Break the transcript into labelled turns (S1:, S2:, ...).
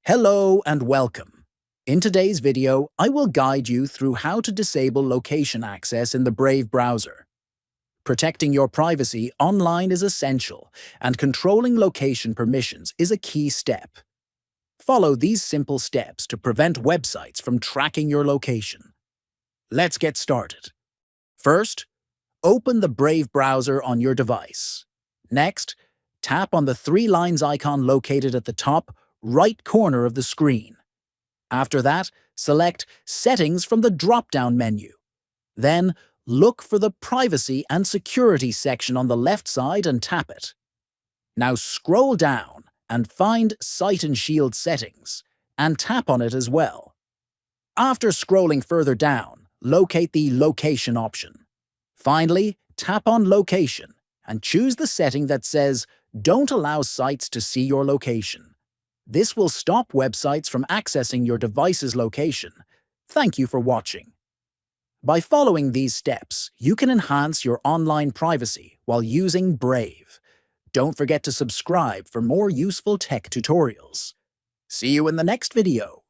S1: Hello and welcome. In today's video, I will guide you through how to disable location access in the Brave browser. Protecting your privacy online is essential, and controlling location permissions is a key step. Follow these simple steps to prevent websites from tracking your location. Let's get started. First, open the Brave browser on your device. Next, tap on the three lines icon located at the top right corner of the screen. After that, select Settings from the drop-down menu. Then, look for the Privacy and Security section on the left side and tap it. Now scroll down and find Site and Shield Settings, and tap on it as well. After scrolling further down, locate the Location option. Finally, tap on Location and choose the setting that says Don't allow sites to see your location. This will stop websites from accessing your device's location. Thank you for watching. By following these steps, you can enhance your online privacy while using Brave. Don't forget to subscribe for more useful tech tutorials. See you in the next video.